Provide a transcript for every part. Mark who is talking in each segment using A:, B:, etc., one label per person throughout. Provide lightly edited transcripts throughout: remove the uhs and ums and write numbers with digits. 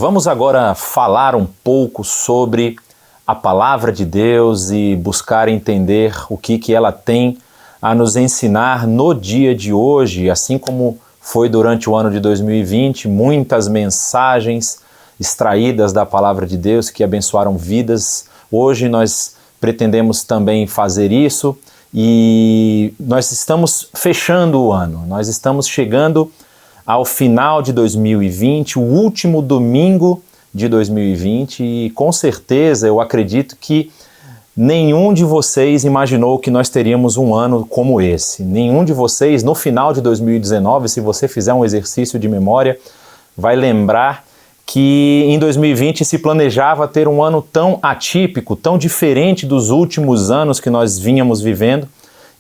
A: Vamos agora falar um pouco sobre a palavra de Deus e buscar entender o que ela tem a nos ensinar no dia de hoje, assim como foi durante o ano de 2020, muitas mensagens extraídas da palavra de Deus que abençoaram vidas. Hoje nós pretendemos também fazer isso e nós estamos fechando o ano, nós estamos chegando ao final de 2020, o último domingo de 2020, e com certeza eu acredito que nenhum de vocês imaginou que nós teríamos um ano como esse. Nenhum de vocês, no final de 2019, se você fizer um exercício de memória, vai lembrar que em 2020 se planejava ter um ano tão atípico, tão diferente dos últimos anos que nós vínhamos vivendo,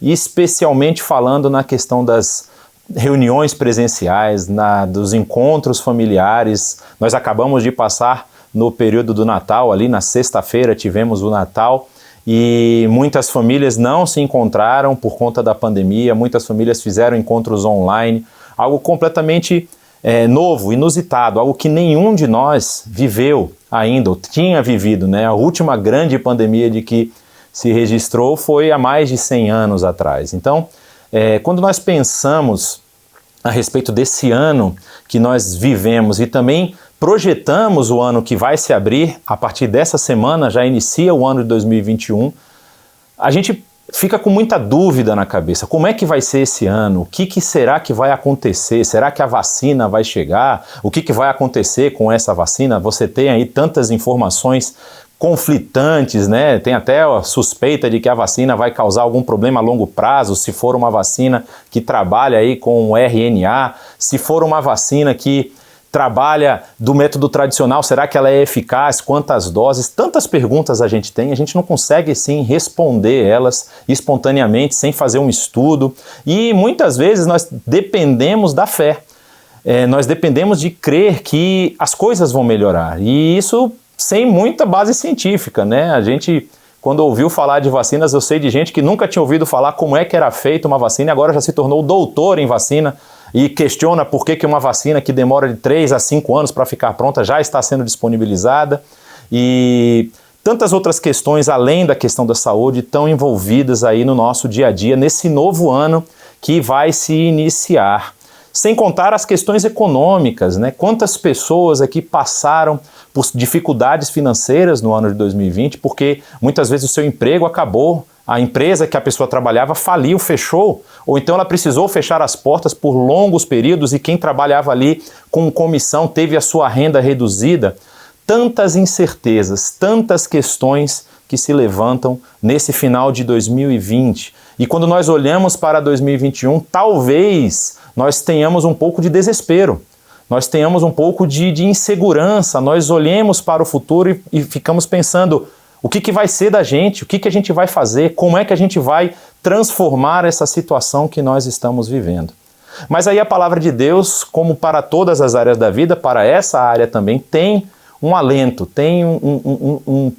A: e especialmente falando na questão das reuniões presenciais, dos encontros familiares. Nós acabamos de passar no período do Natal, ali na sexta-feira tivemos o Natal, e muitas famílias não se encontraram por conta da pandemia, muitas famílias fizeram encontros online, algo completamente novo, inusitado, algo que nenhum de nós viveu ainda, ou tinha vivido, né? A última grande pandemia de que se registrou foi há mais de 100 anos atrás. Então, quando nós pensamos a respeito desse ano que nós vivemos e também projetamos o ano que vai se abrir, a partir dessa semana já inicia o ano de 2021, a gente fica com muita dúvida na cabeça. Como é que vai ser esse ano? O que será que vai acontecer? Será que a vacina vai chegar? O que vai acontecer com essa vacina? Você tem aí tantas informações conflitantes, né? Tem até a suspeita de que a vacina vai causar algum problema a longo prazo, se for uma vacina que trabalha aí com o RNA, se for uma vacina que trabalha do método tradicional, será que ela é eficaz? Quantas doses? Tantas perguntas a gente tem, a gente não consegue sim responder elas espontaneamente, sem fazer um estudo, e muitas vezes nós dependemos da fé, nós dependemos de crer que as coisas vão melhorar, e isso sem muita base científica, né? A gente, quando ouviu falar de vacinas, eu sei de gente que nunca tinha ouvido falar como é que era feita uma vacina e agora já se tornou doutor em vacina e questiona por que uma vacina que demora de 3 a 5 anos para ficar pronta já está sendo disponibilizada, e tantas outras questões além da questão da saúde estão envolvidas aí no nosso dia a dia, nesse novo ano que vai se iniciar. Sem contar as questões econômicas, né? Quantas pessoas aqui passaram por dificuldades financeiras no ano de 2020, porque muitas vezes o seu emprego acabou, a empresa que a pessoa trabalhava faliu, fechou, ou então ela precisou fechar as portas por longos períodos e quem trabalhava ali com comissão teve a sua renda reduzida. Tantas incertezas, tantas questões que se levantam nesse final de 2020. E quando nós olhamos para 2021, talvez nós tenhamos um pouco de desespero, nós tenhamos um pouco de insegurança, nós olhemos para o futuro e ficamos pensando o que vai ser da gente, o que a gente vai fazer, como é que a gente vai transformar essa situação que nós estamos vivendo. Mas aí a palavra de Deus, como para todas as áreas da vida, para essa área também, tem um alento, tem um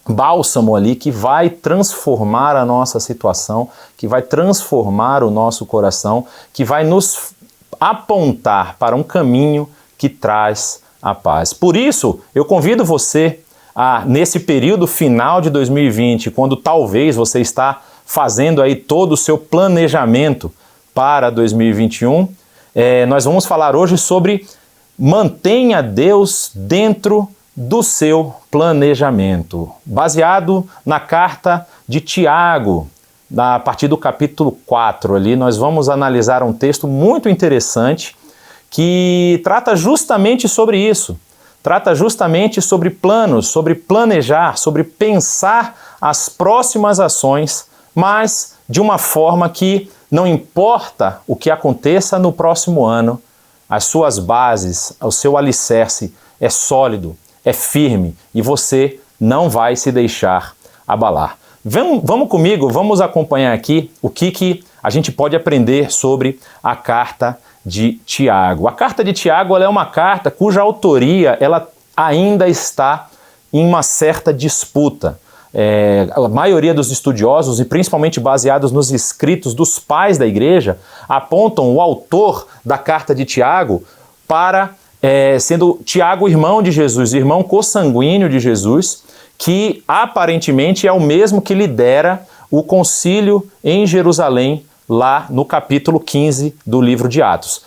A: bálsamo ali que vai transformar a nossa situação, que vai transformar o nosso coração, que vai nos apontar para um caminho que traz a paz. Por isso, eu convido você a, nesse período final de 2020, quando talvez você está fazendo aí todo o seu planejamento para 2021, nós vamos falar hoje sobre mantenha Deus dentro do seu planejamento, baseado na carta de Tiago, a partir do capítulo 4 ali, nós vamos analisar um texto muito interessante que trata justamente sobre isso, trata justamente sobre planos, sobre planejar, sobre pensar as próximas ações, mas de uma forma que não importa o que aconteça no próximo ano, as suas bases, o seu alicerce é sólido, é firme e você não vai se deixar abalar. Vamos comigo, vamos acompanhar aqui o que a gente pode aprender sobre a carta de Tiago. A carta de Tiago ela é uma carta cuja autoria ela ainda está em uma certa disputa. A maioria dos estudiosos, e principalmente baseados nos escritos dos pais da igreja, apontam o autor da carta de Tiago para sendo Tiago irmão de Jesus, irmão consanguíneo de Jesus, que aparentemente é o mesmo que lidera o concílio em Jerusalém, lá no capítulo 15 do livro de Atos.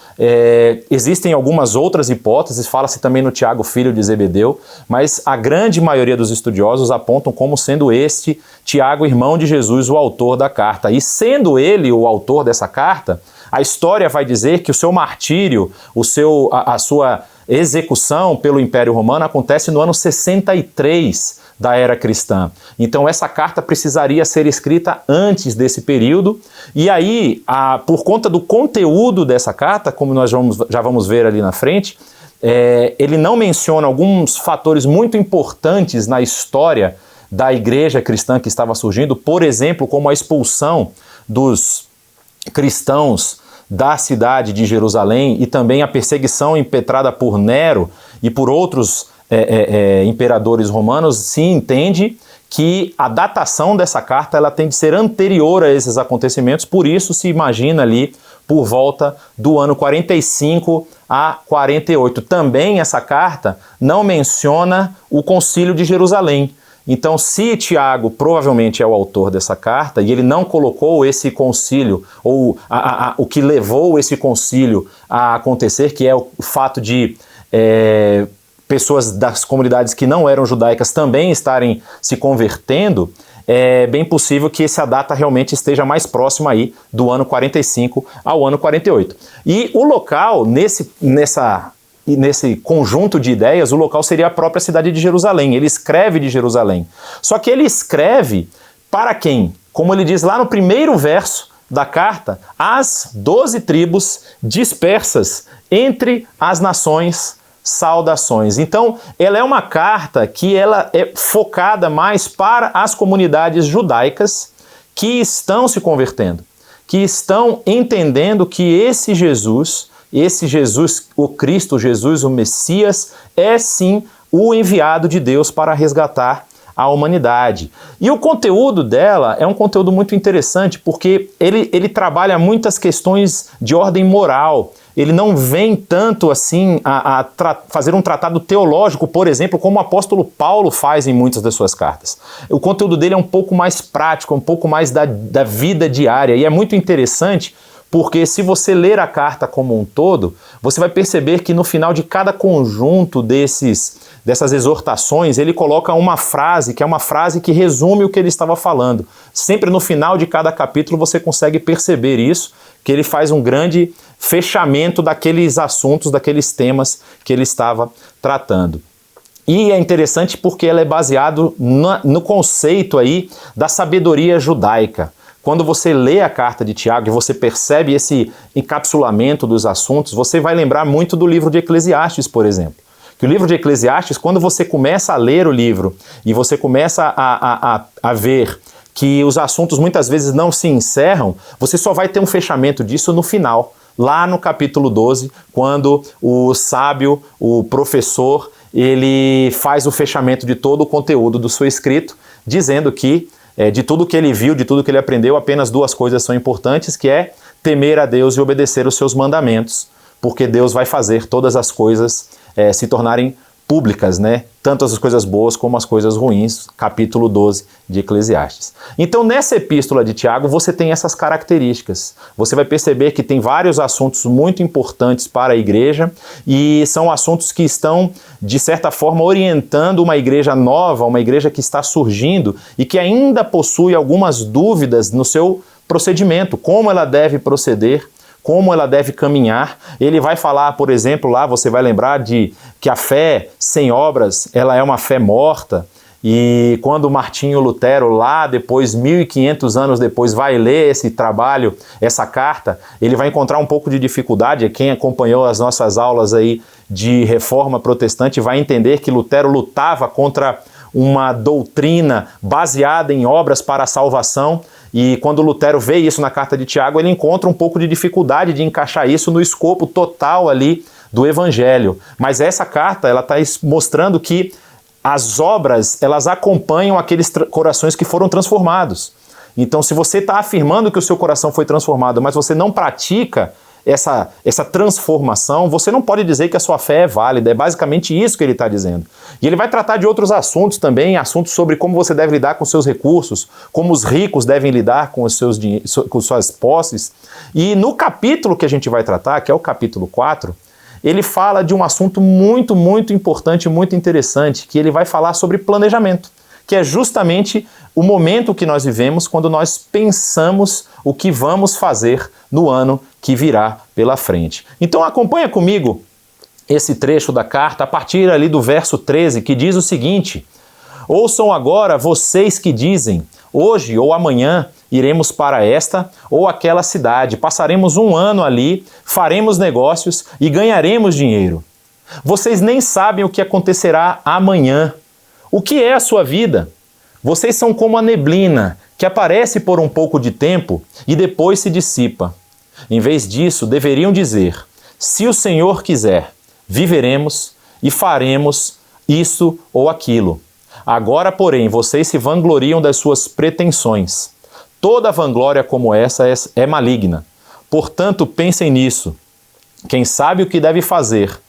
A: Existem algumas outras hipóteses, fala-se também no Tiago, filho de Zebedeu, mas a grande maioria dos estudiosos apontam como sendo este Tiago, irmão de Jesus, o autor da carta. E sendo ele o autor dessa carta, a história vai dizer que o seu martírio, a sua execução pelo Império Romano acontece no ano 63 da era cristã. Então essa carta precisaria ser escrita antes desse período, e aí, por conta do conteúdo dessa carta, como nós já vamos ver ali na frente, ele não menciona alguns fatores muito importantes na história da igreja cristã que estava surgindo, por exemplo, como a expulsão dos cristãos da cidade de Jerusalém e também a perseguição impetrada por Nero e por outros imperadores romanos. Se entende que a datação dessa carta ela tem de ser anterior a esses acontecimentos, por isso se imagina ali por volta do ano 45 a 48. Também essa carta não menciona o concílio de Jerusalém. Então, se Tiago provavelmente é o autor dessa carta e ele não colocou esse concílio, ou o que levou esse concílio a acontecer, que é o fato de pessoas das comunidades que não eram judaicas também estarem se convertendo, é bem possível que essa data realmente esteja mais próxima aí do ano 45 ao ano 48. E o local, nesse conjunto de ideias, o local seria a própria cidade de Jerusalém. Ele escreve de Jerusalém. Só que ele escreve para quem? Como ele diz lá no primeiro verso da carta, as 12 tribos dispersas entre as nações, saudações. Então, ela é uma carta que ela é focada mais para as comunidades judaicas que estão se convertendo, que estão entendendo que esse Jesus, o Cristo, Jesus, o Messias, é sim o enviado de Deus para resgatar a humanidade. E o conteúdo dela é um conteúdo muito interessante porque ele trabalha muitas questões de ordem moral. Ele não vem tanto assim a fazer um tratado teológico, por exemplo, como o apóstolo Paulo faz em muitas das suas cartas. O conteúdo dele é um pouco mais prático, um pouco mais da vida diária, e é muito interessante porque se você ler a carta como um todo, você vai perceber que no final de cada conjunto dessas exortações, ele coloca uma frase, que é uma frase que resume o que ele estava falando. Sempre no final de cada capítulo você consegue perceber isso, que ele faz um grande fechamento daqueles assuntos, daqueles temas que ele estava tratando. E é interessante porque ela é baseado no conceito aí da sabedoria judaica. Quando você lê a carta de Tiago e você percebe esse encapsulamento dos assuntos, você vai lembrar muito do livro de Eclesiastes, por exemplo. Que o livro de Eclesiastes, quando você começa a ler o livro e você começa a ver que os assuntos muitas vezes não se encerram, você só vai ter um fechamento disso no final, lá no capítulo 12, quando o sábio, o professor, ele faz o fechamento de todo o conteúdo do seu escrito, dizendo que de tudo que ele viu, de tudo que ele aprendeu, apenas duas coisas são importantes, que é temer a Deus e obedecer os seus mandamentos, porque Deus vai fazer todas as coisas se tornarem públicas, né? Tanto as coisas boas como as coisas ruins, capítulo 12 de Eclesiastes. Então, nessa epístola de Tiago, você tem essas características. Você vai perceber que tem vários assuntos muito importantes para a igreja e são assuntos que estão, de certa forma, orientando uma igreja nova, uma igreja que está surgindo e que ainda possui algumas dúvidas no seu procedimento, como ela deve proceder, como ela deve caminhar. Ele vai falar, por exemplo, lá você vai lembrar de que a fé sem obras, ela é uma fé morta, e quando Martinho Lutero, lá depois, 1500 anos depois, vai ler esse trabalho, essa carta, ele vai encontrar um pouco de dificuldade. Quem acompanhou as nossas aulas aí de reforma protestante vai entender que Lutero lutava contra uma doutrina baseada em obras para a salvação. E quando Lutero vê isso na carta de Tiago, ele encontra um pouco de dificuldade de encaixar isso no escopo total ali do Evangelho. Mas essa carta, ela está mostrando que as obras, elas acompanham aqueles corações que foram transformados. Então, se você está afirmando que o seu coração foi transformado, mas você não pratica essa transformação, você não pode dizer que a sua fé é válida. É basicamente isso que ele está dizendo. E ele vai tratar de outros assuntos também, assuntos sobre como você deve lidar com seus recursos, como os ricos devem lidar com com suas posses. E no capítulo que a gente vai tratar, que é o capítulo 4, ele fala de um assunto muito, muito importante, muito interessante, que ele vai falar sobre planejamento, que é justamente o momento que nós vivemos quando nós pensamos o que vamos fazer no ano que virá pela frente. Então acompanha comigo esse trecho da carta a partir ali do verso 13, que diz o seguinte: ouçam agora vocês que dizem, hoje ou amanhã iremos para esta ou aquela cidade, passaremos um ano ali, faremos negócios e ganharemos dinheiro. Vocês nem sabem o que acontecerá amanhã. O que é a sua vida? Vocês são como a neblina, que aparece por um pouco de tempo e depois se dissipa. Em vez disso, deveriam dizer: se o Senhor quiser, viveremos e faremos isso ou aquilo. Agora, porém, vocês se vangloriam das suas pretensões. Toda vanglória como essa é maligna. Portanto, pensem nisso. Quem sabe o que deve fazer,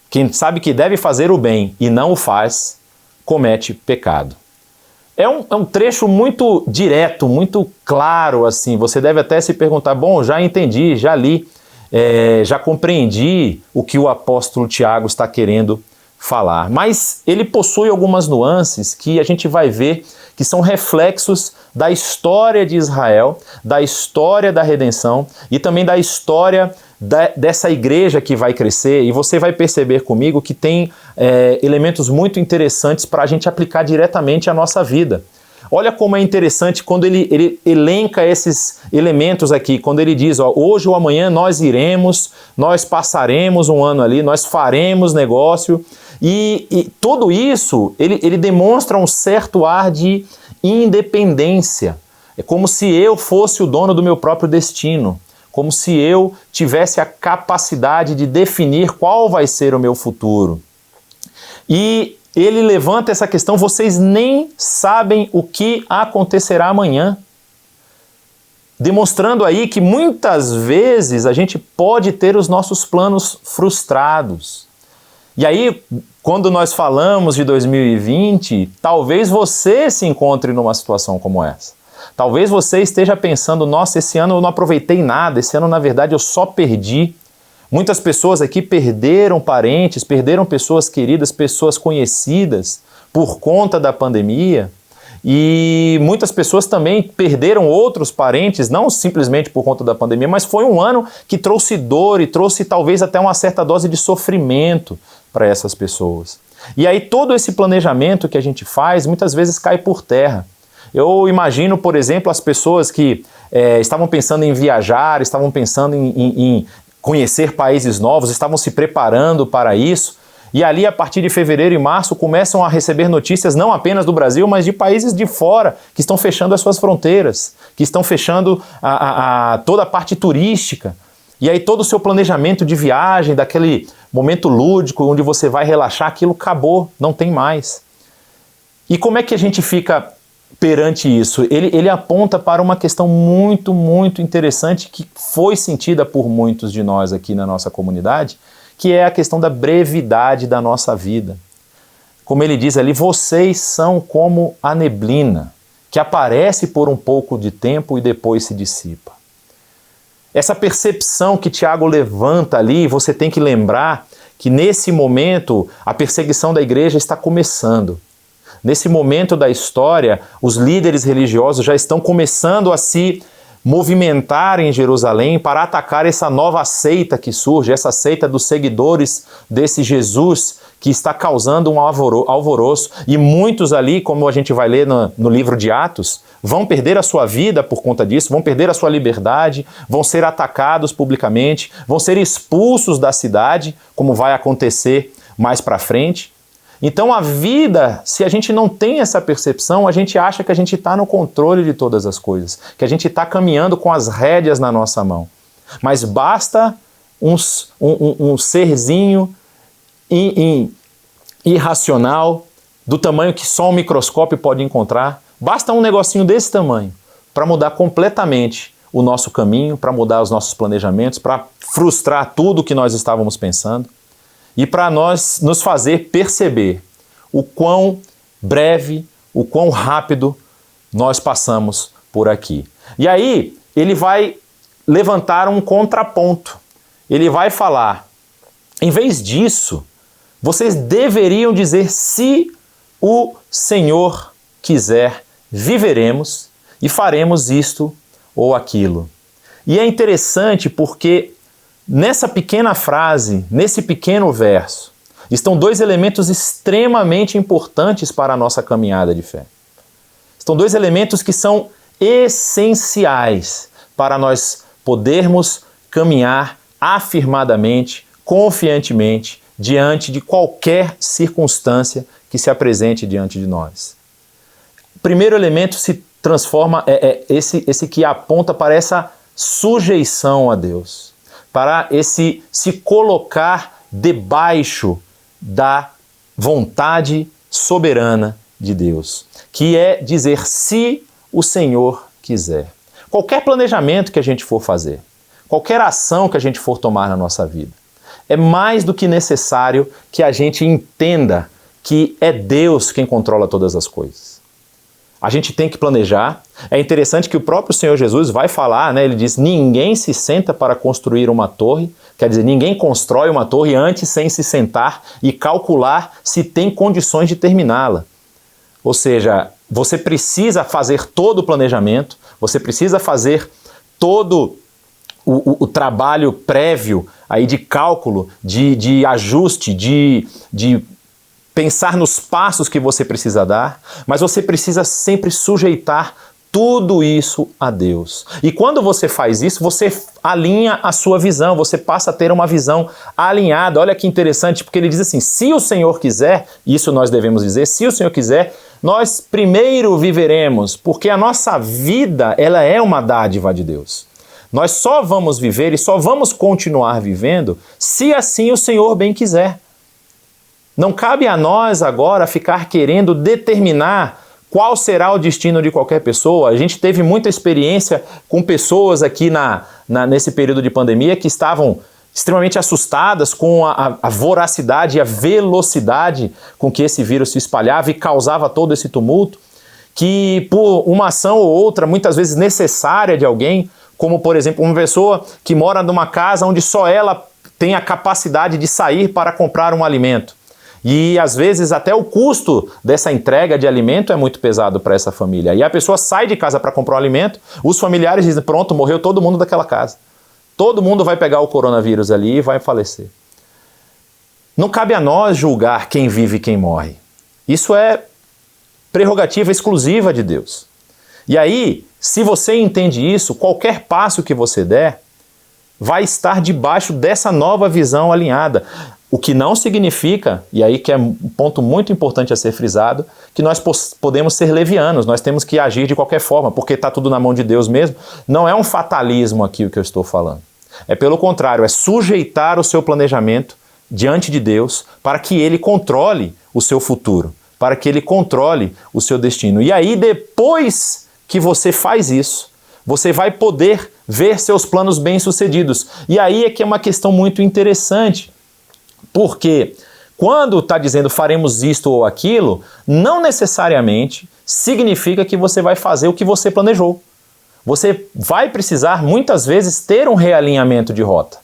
A: quem sabe que deve fazer o bem e não o faz, comete pecado. É um trecho muito direto, muito claro, assim. Você deve até se perguntar, bom, já entendi, já li, já compreendi o que o apóstolo Tiago está querendo falar. Mas ele possui algumas nuances que a gente vai ver que são reflexos da história de Israel, da história da redenção e também da história dessa igreja que vai crescer. E você vai perceber comigo que tem elementos muito interessantes para a gente aplicar diretamente à nossa vida. Olha como é interessante quando ele elenca esses elementos aqui, quando ele diz, ó, hoje ou amanhã nós iremos, nós passaremos um ano ali, nós faremos negócio, e tudo isso, ele demonstra um certo ar de independência. É como se eu fosse o dono do meu próprio destino, como se eu tivesse a capacidade de definir qual vai ser o meu futuro. E ele levanta essa questão, vocês nem sabem o que acontecerá amanhã. Demonstrando aí que muitas vezes a gente pode ter os nossos planos frustrados. E aí, quando nós falamos de 2020, talvez você se encontre numa situação como essa. Talvez você esteja pensando, nossa, esse ano eu não aproveitei nada, esse ano na verdade eu só perdi. Muitas pessoas aqui perderam parentes, perderam pessoas queridas, pessoas conhecidas por conta da pandemia. E muitas pessoas também perderam outros parentes, não simplesmente por conta da pandemia, mas foi um ano que trouxe dor e trouxe talvez até uma certa dose de sofrimento para essas pessoas. E aí todo esse planejamento que a gente faz muitas vezes cai por terra. Eu imagino, por exemplo, as pessoas que estavam pensando em viajar, estavam pensando em conhecer países novos, estavam se preparando para isso. E ali, a partir de fevereiro e março, começam a receber notícias não apenas do Brasil, mas de países de fora, que estão fechando as suas fronteiras, que estão fechando toda a parte turística. E aí todo o seu planejamento de viagem, daquele momento lúdico, onde você vai relaxar, aquilo acabou, não tem mais. E como é que a gente fica perante isso? Ele aponta para uma questão muito, muito interessante que foi sentida por muitos de nós aqui na nossa comunidade, que é a questão da brevidade da nossa vida. Como ele diz ali, vocês são como a neblina, que aparece por um pouco de tempo e depois se dissipa. Essa percepção que Tiago levanta ali, você tem que lembrar que nesse momento a perseguição da igreja está começando. Nesse momento da história, os líderes religiosos já estão começando a se movimentar em Jerusalém para atacar essa nova seita que surge, essa seita dos seguidores desse Jesus que está causando um alvoroço. E muitos ali, como a gente vai ler no livro de Atos, vão perder a sua vida por conta disso, vão perder a sua liberdade, vão ser atacados publicamente, vão ser expulsos da cidade, como vai acontecer mais para frente. Então a vida, se a gente não tem essa percepção, a gente acha que a gente está no controle de todas as coisas, que a gente está caminhando com as rédeas na nossa mão. Mas basta um serzinho irracional, do tamanho que só um microscópio pode encontrar, basta um negocinho desse tamanho para mudar completamente o nosso caminho, para mudar os nossos planejamentos, para frustrar tudo o que nós estávamos pensando e para nos fazer perceber o quão breve, o quão rápido nós passamos por aqui. E aí ele vai levantar um contraponto. Ele vai falar, em vez disso, vocês deveriam dizer: se o Senhor quiser, viveremos e faremos isto ou aquilo. E é interessante porque nessa pequena frase, nesse pequeno verso, estão dois elementos extremamente importantes para a nossa caminhada de fé. Estão dois elementos que são essenciais para nós podermos caminhar afirmadamente, confiantemente, diante de qualquer circunstância que se apresente diante de nós. O primeiro elemento se transforma, esse que aponta para essa sujeição a Deus, para esse se colocar debaixo da vontade soberana de Deus, que é dizer: se o Senhor quiser. Qualquer planejamento que a gente for fazer, qualquer ação que a gente for tomar na nossa vida, é mais do que necessário que a gente entenda que é Deus quem controla todas as coisas. A gente tem que planejar. É interessante que o próprio Senhor Jesus vai falar, né? Ele diz: ninguém se senta para construir uma torre, quer dizer, ninguém constrói uma torre antes sem se sentar e calcular se tem condições de terminá-la. Ou seja, você precisa fazer todo o planejamento, você precisa fazer todo o trabalho prévio aí de cálculo, de ajuste, de pensar nos passos que você precisa dar, mas você precisa sempre sujeitar tudo isso a Deus. E quando você faz isso, você alinha a sua visão, você passa a ter uma visão alinhada. Olha que interessante, porque ele diz assim: se o Senhor quiser, isso nós devemos dizer, se o Senhor quiser, nós primeiro viveremos, porque a nossa vida, ela é uma dádiva de Deus. Nós só vamos viver e só vamos continuar vivendo se assim o Senhor bem quiser. Não cabe a nós agora ficar querendo determinar qual será o destino de qualquer pessoa. A gente teve muita experiência com pessoas aqui nesse período de pandemia que estavam extremamente assustadas com a voracidade e a velocidade com que esse vírus se espalhava e causava todo esse tumulto, que por uma ação ou outra, muitas vezes necessária de alguém, como por exemplo uma pessoa que mora numa casa onde só ela tem a capacidade de sair para comprar um alimento. E às vezes até o custo dessa entrega de alimento é muito pesado para essa família. E a pessoa sai de casa para comprar um alimento, os familiares dizem: pronto, morreu todo mundo daquela casa. Todo mundo vai pegar o coronavírus ali e vai falecer. Não cabe a nós julgar quem vive e quem morre. Isso é prerrogativa exclusiva de Deus. E aí, se você entende isso, qualquer passo que você der vai estar debaixo dessa nova visão alinhada. O que não significa, e aí que é um ponto muito importante a ser frisado, que nós podemos ser levianos, nós temos que agir de qualquer forma, porque está tudo na mão de Deus mesmo. Não é um fatalismo aqui o que eu estou falando. É pelo contrário, é sujeitar o seu planejamento diante de Deus para que Ele controle o seu futuro, para que Ele controle o seu destino. E aí, depois que você faz isso, você vai poder ver seus planos bem-sucedidos. E aí é que é uma questão muito interessante, porque quando está dizendo faremos isto ou aquilo, não necessariamente significa que você vai fazer o que você planejou. Você vai precisar muitas vezes ter um realinhamento de rota,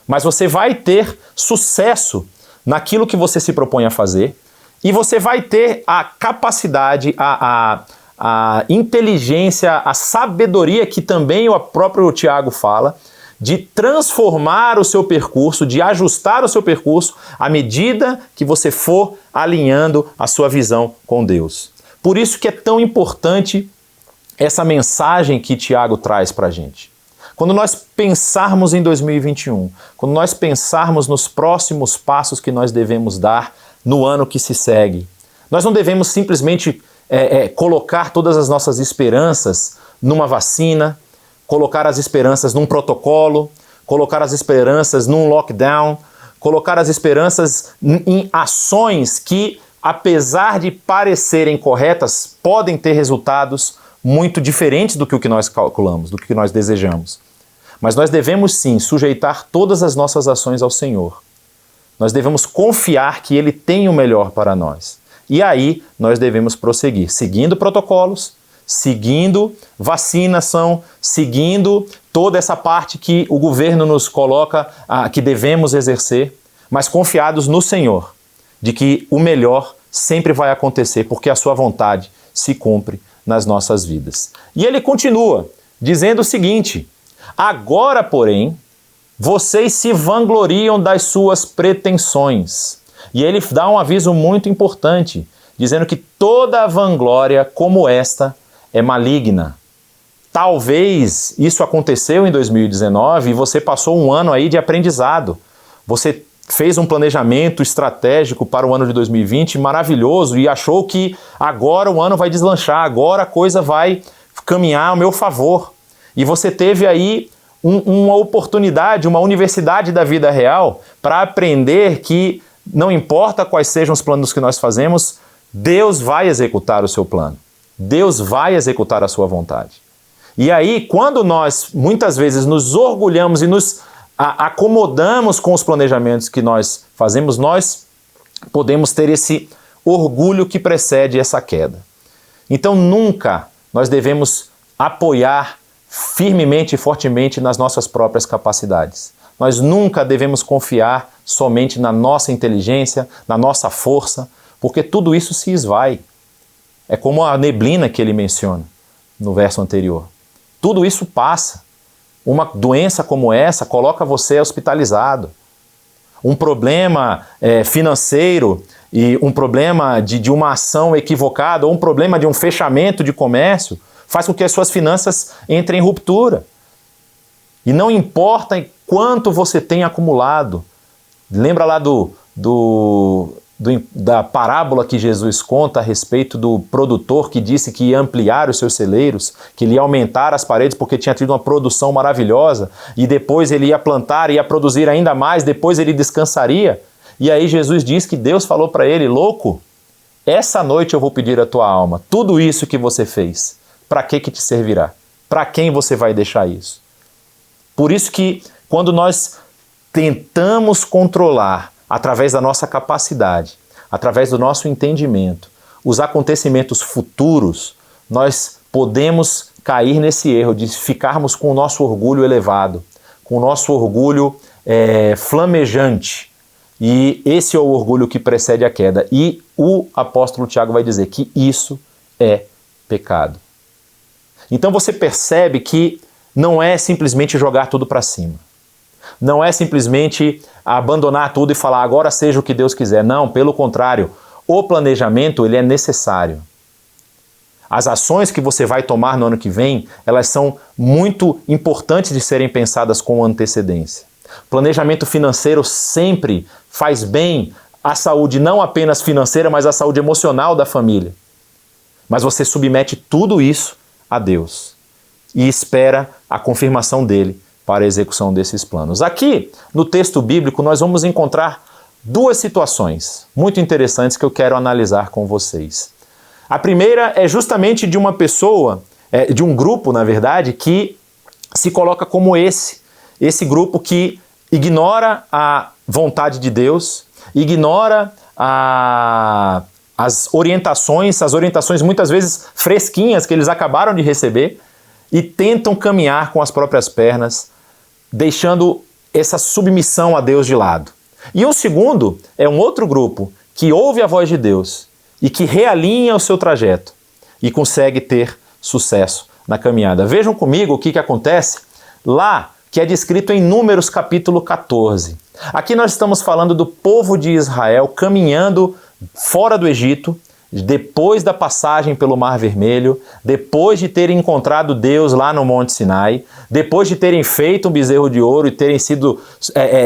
A: mas você vai ter sucesso naquilo que você se propõe a fazer e você vai ter a capacidade, a inteligência, a sabedoria que também o próprio Tiago fala, de transformar o seu percurso, de ajustar o seu percurso à medida que você for alinhando a sua visão com Deus. Por isso que é tão importante essa mensagem que Tiago traz para a gente. Quando nós pensarmos em 2021, quando nós pensarmos nos próximos passos que nós devemos dar no ano que se segue, nós não devemos simplesmente colocar todas as nossas esperanças numa vacina, colocar as esperanças num protocolo, colocar as esperanças num lockdown, colocar as esperanças em ações que, apesar de parecerem corretas, podem ter resultados muito diferentes do que nós calculamos, do que nós desejamos. Mas nós devemos sim sujeitar todas as nossas ações ao Senhor. Nós devemos confiar que Ele tem o melhor para nós. E aí nós devemos prosseguir, seguindo protocolos, seguindo vacinação, seguindo toda essa parte que o governo nos coloca, que devemos exercer, mas confiados no Senhor, de que o melhor sempre vai acontecer, porque a sua vontade se cumpre nas nossas vidas. E ele continua dizendo o seguinte: agora, porém, vocês se vangloriam das suas pretensões. E ele dá um aviso muito importante, dizendo que toda vanglória como esta é maligna. Talvez isso aconteceu em 2019 e você passou um ano aí de aprendizado. Você fez um planejamento estratégico para o ano de 2020 maravilhoso e achou que agora o ano vai deslanchar, agora a coisa vai caminhar ao meu favor. E você teve aí uma oportunidade, uma universidade da vida real para aprender que não importa quais sejam os planos que nós fazemos, Deus vai executar o seu plano. Deus vai executar a sua vontade. E aí, quando nós muitas vezes nos orgulhamos e nos acomodamos com os planejamentos que nós fazemos, nós podemos ter esse orgulho que precede essa queda. Então nunca nós devemos apoiar firmemente e fortemente nas nossas próprias capacidades. Nós nunca devemos confiar somente na nossa inteligência, na nossa força, porque tudo isso se esvai. É como a neblina que ele menciona no verso anterior. Tudo isso passa. Uma doença como essa coloca você hospitalizado. Um problema financeiro e um problema de uma ação equivocada ou um problema de um fechamento de comércio faz com que as suas finanças entrem em ruptura. E não importa quanto você tem acumulado. Lembra lá da parábola que Jesus conta a respeito do produtor que disse que ia ampliar os seus celeiros, que ele ia aumentar as paredes porque tinha tido uma produção maravilhosa e depois ele ia plantar e ia produzir ainda mais, depois ele descansaria. E aí Jesus diz que Deus falou para ele: louco, essa noite eu vou pedir a tua alma, tudo isso que você fez, para que te servirá? Para quem você vai deixar isso? Por isso que quando nós tentamos controlar através da nossa capacidade, através do nosso entendimento, os acontecimentos futuros, nós podemos cair nesse erro de ficarmos com o nosso orgulho elevado, com o nosso orgulho flamejante. E esse é o orgulho que precede a queda. E o apóstolo Tiago vai dizer que isso é pecado. Então você percebe que não é simplesmente jogar tudo para cima. Não é simplesmente abandonar tudo e falar agora seja o que Deus quiser. Não, pelo contrário, o planejamento ele é necessário. As ações que você vai tomar no ano que vem, elas são muito importantes de serem pensadas com antecedência. Planejamento financeiro sempre faz bem à saúde, não apenas financeira, mas à saúde emocional da família. Mas você submete tudo isso a Deus e espera a confirmação dele para a execução desses planos. Aqui, no texto bíblico, nós vamos encontrar duas situações muito interessantes que eu quero analisar com vocês. A primeira é justamente de uma pessoa, de um grupo, na verdade, que se coloca como esse grupo que ignora a vontade de Deus, ignora as orientações muitas vezes fresquinhas que eles acabaram de receber e tentam caminhar com as próprias pernas, deixando essa submissão a Deus de lado. E o segundo é um outro grupo que ouve a voz de Deus e que realinha o seu trajeto e consegue ter sucesso na caminhada. Vejam comigo o que acontece lá, que é descrito em Números capítulo 14. Aqui nós estamos falando do povo de Israel caminhando fora do Egito, depois da passagem pelo Mar Vermelho, depois de terem encontrado Deus lá no Monte Sinai, depois de terem feito um bezerro de ouro e terem sido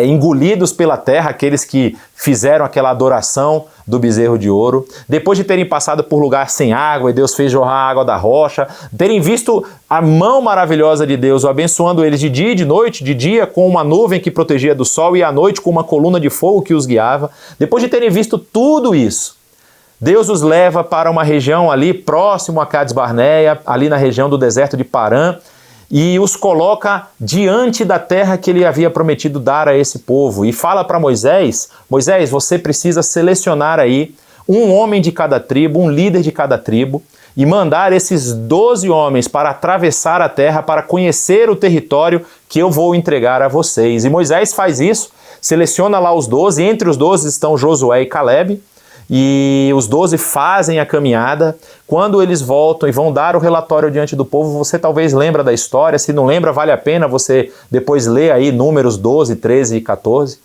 A: engolidos pela terra, aqueles que fizeram aquela adoração do bezerro de ouro, depois de terem passado por lugar sem água e Deus fez jorrar a água da rocha, terem visto a mão maravilhosa de Deus abençoando eles de dia e de noite, de dia com uma nuvem que protegia do sol e à noite com uma coluna de fogo que os guiava, depois de terem visto tudo isso, Deus os leva para uma região ali próximo a Cades Barneia, ali na região do deserto de Parã, e os coloca diante da terra que ele havia prometido dar a esse povo. E fala para Moisés, Moisés, você precisa selecionar aí um homem de cada tribo, um líder de cada tribo, e mandar esses 12 homens para atravessar a terra, para conhecer o território que eu vou entregar a vocês. E Moisés faz isso, seleciona lá os 12, entre os 12 estão Josué e Calebe, e os 12 fazem a caminhada. Quando eles voltam e vão dar o relatório diante do povo, você talvez lembra da história, se não lembra, vale a pena você depois ler aí Números 12, 13 e 14.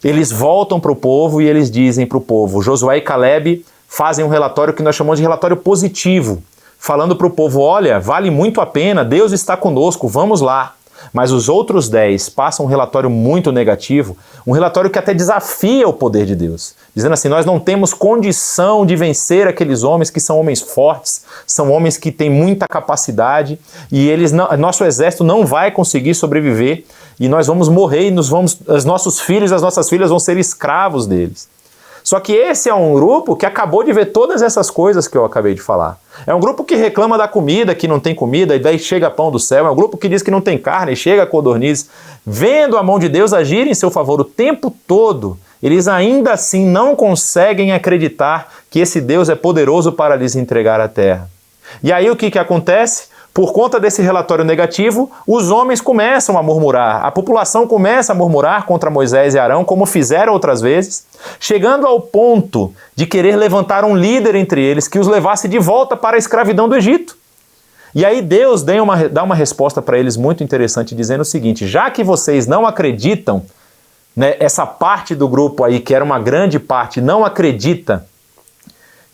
A: Eles voltam para o povo e eles dizem para o povo, Josué e Calebe fazem um relatório que nós chamamos de relatório positivo, falando para o povo, olha, vale muito a pena, Deus está conosco, vamos lá. Mas os outros 10 passam um relatório muito negativo, um relatório que até desafia o poder de Deus, dizendo assim, nós não temos condição de vencer aqueles homens que são homens fortes, são homens que têm muita capacidade e nosso exército não vai conseguir sobreviver e nós vamos morrer e os nossos filhos e as nossas filhas vão ser escravos deles. Só que esse é um grupo que acabou de ver todas essas coisas que eu acabei de falar. É um grupo que reclama da comida, que não tem comida, e daí chega pão do céu. É um grupo que diz que não tem carne, e chega codornizes. Vendo a mão de Deus agir em seu favor o tempo todo, eles ainda assim não conseguem acreditar que esse Deus é poderoso para lhes entregar a terra. E aí o que acontece? Por conta desse relatório negativo, os homens começam a murmurar, a população começa a murmurar contra Moisés e Arão, como fizeram outras vezes, chegando ao ponto de querer levantar um líder entre eles que os levasse de volta para a escravidão do Egito. E aí Deus dá uma resposta para eles muito interessante, dizendo o seguinte, já que vocês não acreditam, né, essa parte do grupo aí, que era uma grande parte, não acredita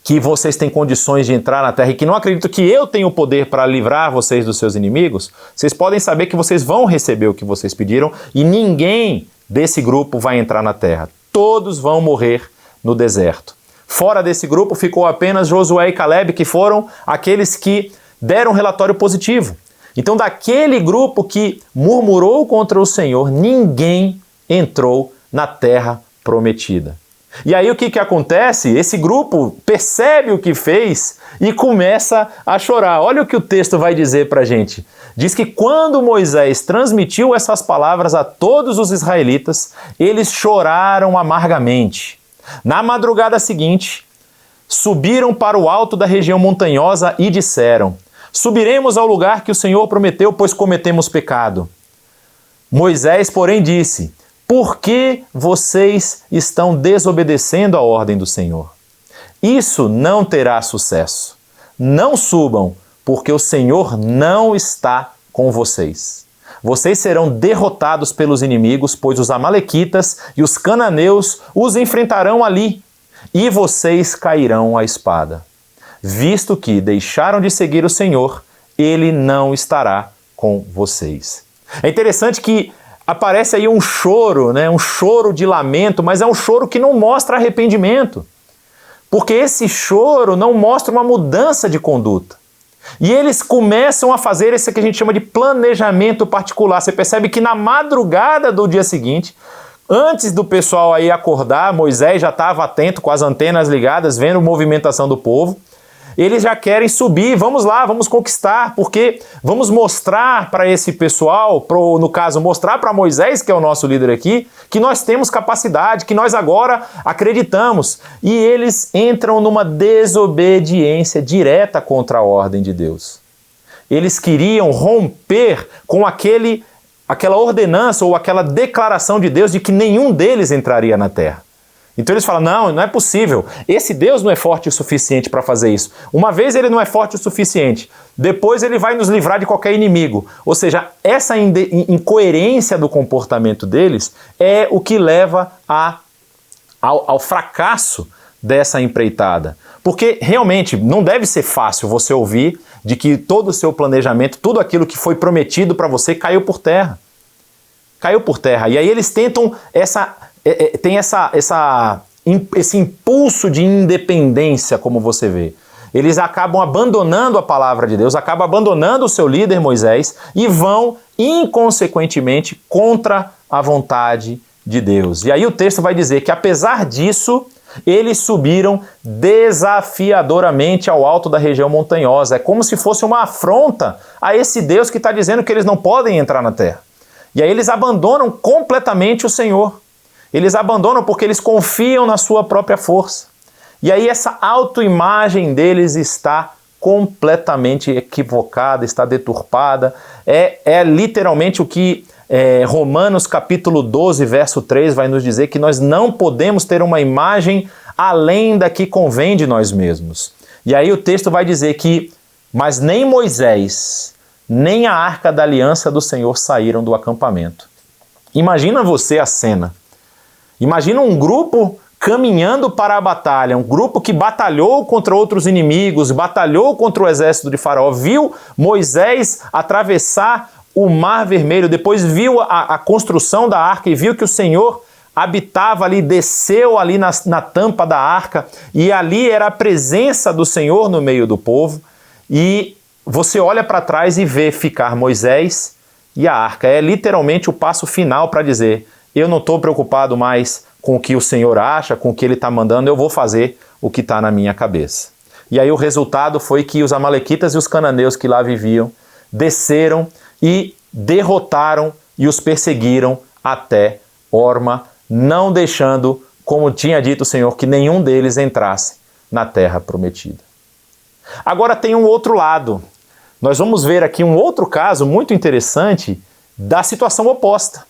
A: que vocês têm condições de entrar na terra e que não acredito que eu tenho o poder para livrar vocês dos seus inimigos, vocês podem saber que vocês vão receber o que vocês pediram e ninguém desse grupo vai entrar na terra. Todos vão morrer no deserto. Fora desse grupo ficou apenas Josué e Calebe, que foram aqueles que deram um relatório positivo. Então, daquele grupo que murmurou contra o Senhor, ninguém entrou na terra prometida. E aí o que acontece? Esse grupo percebe o que fez e começa a chorar. Olha o que o texto vai dizer para a gente. Diz que quando Moisés transmitiu essas palavras a todos os israelitas, eles choraram amargamente. Na madrugada seguinte, subiram para o alto da região montanhosa e disseram, subiremos ao lugar que o Senhor prometeu, pois cometemos pecado. Moisés, porém, disse, por que vocês estão desobedecendo a ordem do Senhor? Isso não terá sucesso. Não subam, porque o Senhor não está com vocês. Vocês serão derrotados pelos inimigos, pois os amalequitas e os cananeus os enfrentarão ali, e vocês cairão à espada. Visto que deixaram de seguir o Senhor, Ele não estará com vocês. É interessante que aparece aí um choro, né? Um choro de lamento, mas é um choro que não mostra arrependimento. Porque esse choro não mostra uma mudança de conduta. E eles começam a fazer esse que a gente chama de planejamento particular. Você percebe que na madrugada do dia seguinte, antes do pessoal aí acordar, Moisés já estava atento com as antenas ligadas, vendo a movimentação do povo. Eles já querem subir, vamos lá, vamos conquistar, porque vamos mostrar para esse pessoal, no caso, mostrar para Moisés, que é o nosso líder aqui, que nós temos capacidade, que nós agora acreditamos. E eles entram numa desobediência direta contra a ordem de Deus. Eles queriam romper com aquela ordenança ou aquela declaração de Deus de que nenhum deles entraria na terra. Então eles falam, não é possível, esse Deus não é forte o suficiente para fazer isso. Uma vez ele não é forte o suficiente, depois ele vai nos livrar de qualquer inimigo. Ou seja, essa incoerência do comportamento deles é o que leva ao fracasso dessa empreitada. Porque realmente não deve ser fácil você ouvir de que todo o seu planejamento, tudo aquilo que foi prometido para você caiu por terra. Caiu por terra. E aí eles tentam tem esse impulso de independência, como você vê. Eles acabam abandonando a palavra de Deus, acabam abandonando o seu líder Moisés e vão inconsequentemente contra a vontade de Deus. E aí o texto vai dizer que apesar disso, Eles subiram desafiadoramente ao alto da região montanhosa. É como se fosse uma afronta a esse Deus que está dizendo que eles não podem entrar na terra. E aí eles abandonam completamente o Senhor. Eles abandonam porque eles confiam na sua própria força. E aí essa autoimagem deles está completamente equivocada, está deturpada. É literalmente o que Romanos capítulo 12, verso 3 vai nos dizer, que nós não podemos ter uma imagem além da que convém de nós mesmos. E aí o texto vai dizer que, mas nem Moisés, nem a arca da aliança do Senhor saíram do acampamento. Imagina você a cena. Imagina um grupo caminhando para a batalha, um grupo que batalhou contra outros inimigos, batalhou contra o exército de Faraó, viu Moisés atravessar o Mar Vermelho, depois viu a construção da arca e viu que o Senhor habitava ali, desceu ali na tampa da arca, e ali era a presença do Senhor no meio do povo, e você olha para trás e vê ficar Moisés e a arca. É literalmente o passo final para dizer: eu não estou preocupado mais com o que o Senhor acha, com o que Ele está mandando, eu vou fazer o que está na minha cabeça. E aí o resultado foi que os amalequitas e os cananeus que lá viviam desceram e derrotaram e os perseguiram até Horma, não deixando, como tinha dito o Senhor, que nenhum deles entrasse na terra prometida. Agora tem um outro lado. Nós vamos ver aqui um outro caso muito interessante da situação oposta.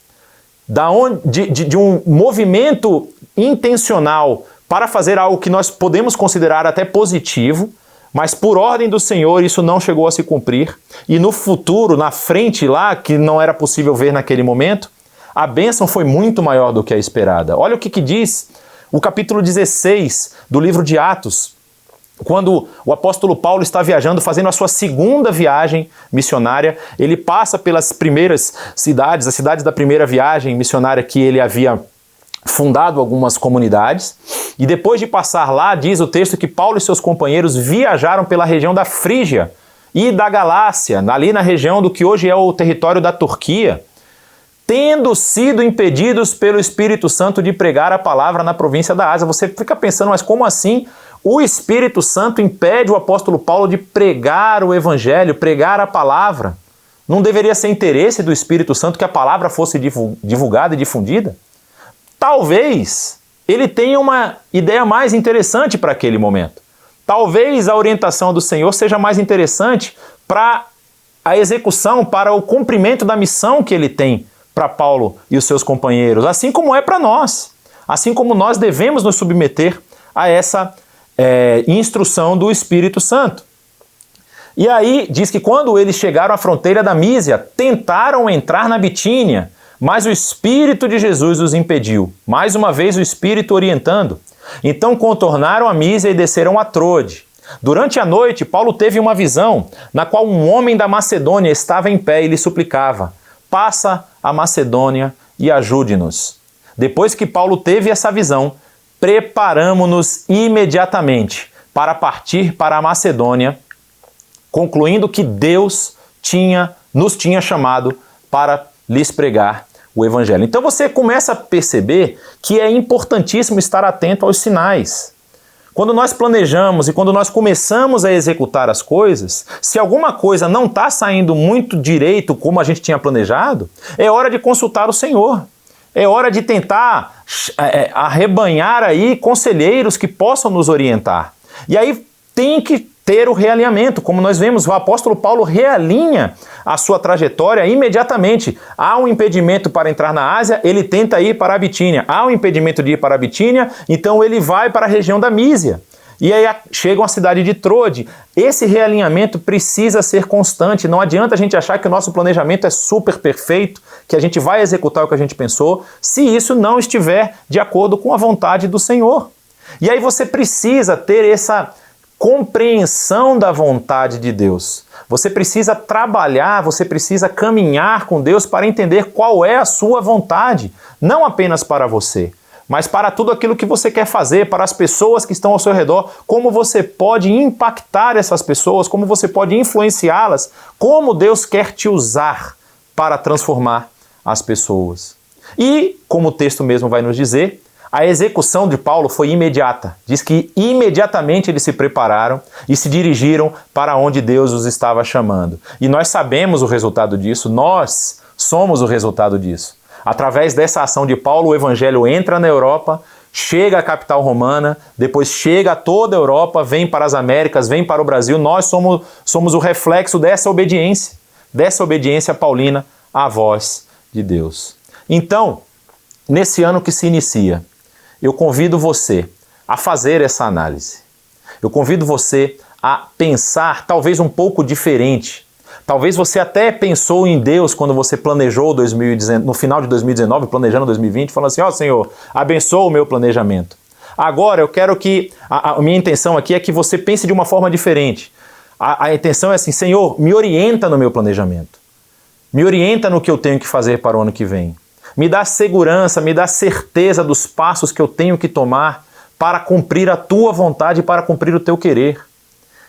A: De um movimento intencional para fazer algo que nós podemos considerar até positivo, mas por ordem do Senhor isso não chegou a se cumprir, e no futuro, na frente lá, que não era possível ver naquele momento, a bênção foi muito maior do que a esperada. Olha o que diz o capítulo 16 do livro de Atos, quando o apóstolo Paulo está viajando, fazendo a sua segunda viagem missionária. Ele passa pelas primeiras cidades, as cidades da primeira viagem missionária que ele havia fundado algumas comunidades, e depois de passar lá, diz o texto que Paulo e seus companheiros viajaram pela região da Frígia e da Galácia, ali na região do que hoje é o território da Turquia, tendo sido impedidos pelo Espírito Santo de pregar a palavra na província da Ásia. Você fica pensando, mas como assim o Espírito Santo impede o apóstolo Paulo de pregar o evangelho, pregar a palavra? Não deveria ser interesse do Espírito Santo que a palavra fosse divulgada e difundida? Talvez ele tenha uma ideia mais interessante para aquele momento. Talvez a orientação do Senhor seja mais interessante para a execução, para o cumprimento da missão que ele tem para Paulo e os seus companheiros, assim como é para nós. Assim como nós devemos nos submeter a essa instrução do Espírito Santo. E aí diz que quando eles chegaram à fronteira da Mísia, tentaram entrar na Bitínia, mas o Espírito de Jesus os impediu. Mais uma vez o Espírito orientando. Então contornaram a Mísia e desceram a Trode. Durante a noite, Paulo teve uma visão na qual um homem da Macedônia estava em pé e lhe suplicava: passa a Macedônia e ajude-nos. Depois que Paulo teve essa visão, preparamo-nos imediatamente para partir para a Macedônia, concluindo que Deus nos tinha chamado para lhes pregar o Evangelho. Então você começa a perceber que é importantíssimo estar atento aos sinais. Quando nós planejamos e quando nós começamos a executar as coisas, se alguma coisa não está saindo muito direito como a gente tinha planejado, é hora de consultar o Senhor. É hora de tentar arrebanhar aí conselheiros que possam nos orientar. E aí tem que ter o realinhamento, como nós vemos, o apóstolo Paulo realinha a sua trajetória imediatamente. Há um impedimento para entrar na Ásia, ele tenta ir para a Bitínia. Há um impedimento de ir para a Bitínia, então ele vai para a região da Mísia. E aí chegam à cidade de Trode. Esse realinhamento precisa ser constante. Não adianta a gente achar que o nosso planejamento é super perfeito, que a gente vai executar o que a gente pensou, se isso não estiver de acordo com a vontade do Senhor. E aí você precisa ter essa compreensão da vontade de Deus. Você precisa trabalhar, você precisa caminhar com Deus para entender qual é a sua vontade, não apenas para você, mas para tudo aquilo que você quer fazer, para as pessoas que estão ao seu redor, como você pode impactar essas pessoas, como você pode influenciá-las, como Deus quer te usar para transformar as pessoas. E, como o texto mesmo vai nos dizer, A execução de Paulo foi imediata. Diz que imediatamente eles se prepararam e se dirigiram para onde Deus os estava chamando. E nós sabemos o resultado disso, nós somos o resultado disso. Através dessa ação de Paulo, o evangelho entra na Europa, chega à capital romana, depois chega a toda a Europa, vem para as Américas, vem para o Brasil. Nós somos o reflexo dessa obediência paulina à voz de Deus. Então, nesse ano que se inicia, eu convido você a fazer essa análise. Eu convido você a pensar talvez um pouco diferente. Talvez você até pensou em Deus quando você planejou no final de 2019, planejando 2020, falando assim, Senhor, abençoa o meu planejamento. Agora eu quero que, a minha intenção aqui é que você pense de uma forma diferente. A intenção é assim, Senhor, me orienta no meu planejamento. Me orienta no que eu tenho que fazer para o ano que vem. Me dá segurança, me dá certeza dos passos que eu tenho que tomar para cumprir a tua vontade e para cumprir o teu querer.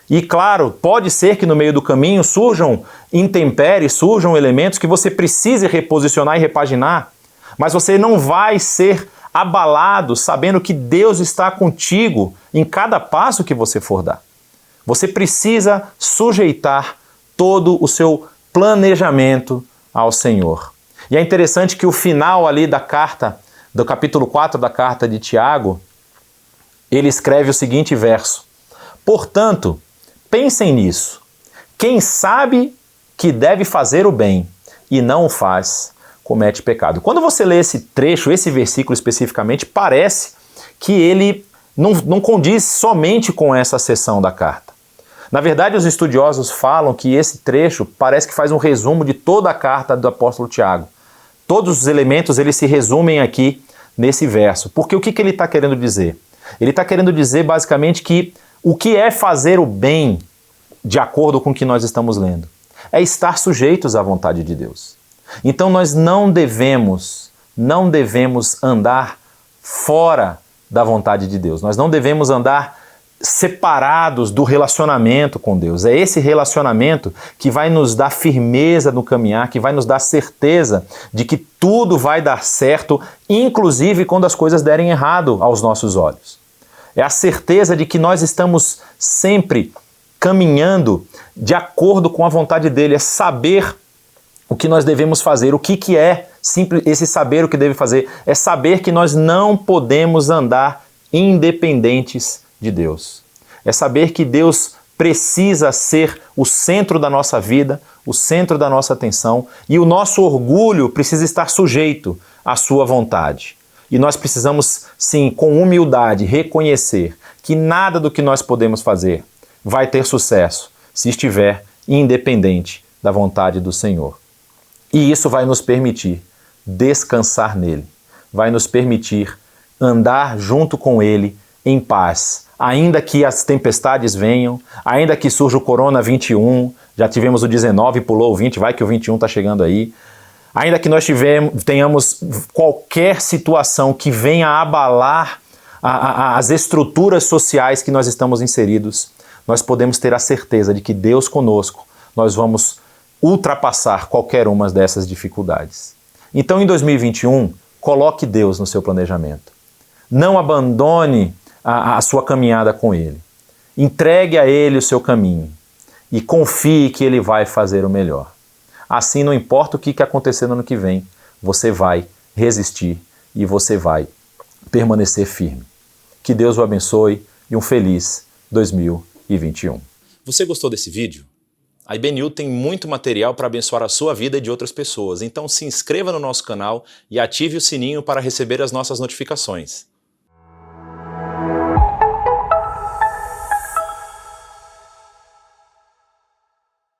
A: E claro, pode ser que no meio do caminho surjam intempéries, surjam elementos que você precise reposicionar e repaginar, mas você não vai ser abalado sabendo que Deus está contigo em cada passo que você for dar. Você precisa sujeitar todo o seu planejamento ao Senhor. E é interessante que o final ali da carta, do capítulo 4 da carta de Tiago, ele escreve o seguinte verso: portanto, pensem nisso. Quem sabe que deve fazer o bem e não o faz, comete pecado. Quando você lê esse trecho, esse versículo especificamente, parece que ele não condiz somente com essa seção da carta. Na verdade, os estudiosos falam que esse trecho parece que faz um resumo de toda a carta do apóstolo Tiago. Todos os elementos eles se resumem aqui nesse verso. Porque o que ele está querendo dizer? Ele está querendo dizer basicamente que o que é fazer o bem, de acordo com o que nós estamos lendo, é estar sujeitos à vontade de Deus. Então nós não devemos andar fora da vontade de Deus. Nós não devemos andar separados do relacionamento com Deus. É esse relacionamento que vai nos dar firmeza no caminhar, que vai nos dar certeza de que tudo vai dar certo, inclusive quando as coisas derem errado aos nossos olhos. É a certeza de que nós estamos sempre caminhando de acordo com a vontade dele, é saber o que nós devemos fazer. O que é esse saber o que deve fazer? É saber que nós não podemos andar independentes de Deus. É saber que Deus precisa ser o centro da nossa vida, o centro da nossa atenção, e o nosso orgulho precisa estar sujeito à sua vontade. E nós precisamos, sim, com humildade, reconhecer que nada do que nós podemos fazer vai ter sucesso se estiver independente da vontade do Senhor. E isso vai nos permitir descansar nele, vai nos permitir andar junto com ele em paz. Ainda que as tempestades venham, ainda que surja o Corona 21, já tivemos o 19, pulou o 20, vai que o 21 está chegando aí. Ainda que nós tenhamos qualquer situação que venha abalar as estruturas sociais que nós estamos inseridos, nós podemos ter a certeza de que Deus conosco, nós vamos ultrapassar qualquer uma dessas dificuldades. Então, em 2021, coloque Deus no seu planejamento. Não abandone a sua caminhada com Ele. Entregue a Ele o seu caminho e confie que Ele vai fazer o melhor. Assim, não importa o que acontecer no ano que vem, você vai resistir e você vai permanecer firme. Que Deus o abençoe e um feliz 2021. Você gostou desse vídeo? A IBNU tem muito material para abençoar a sua vida e de outras pessoas, então se inscreva no nosso canal e ative o sininho para receber as nossas notificações.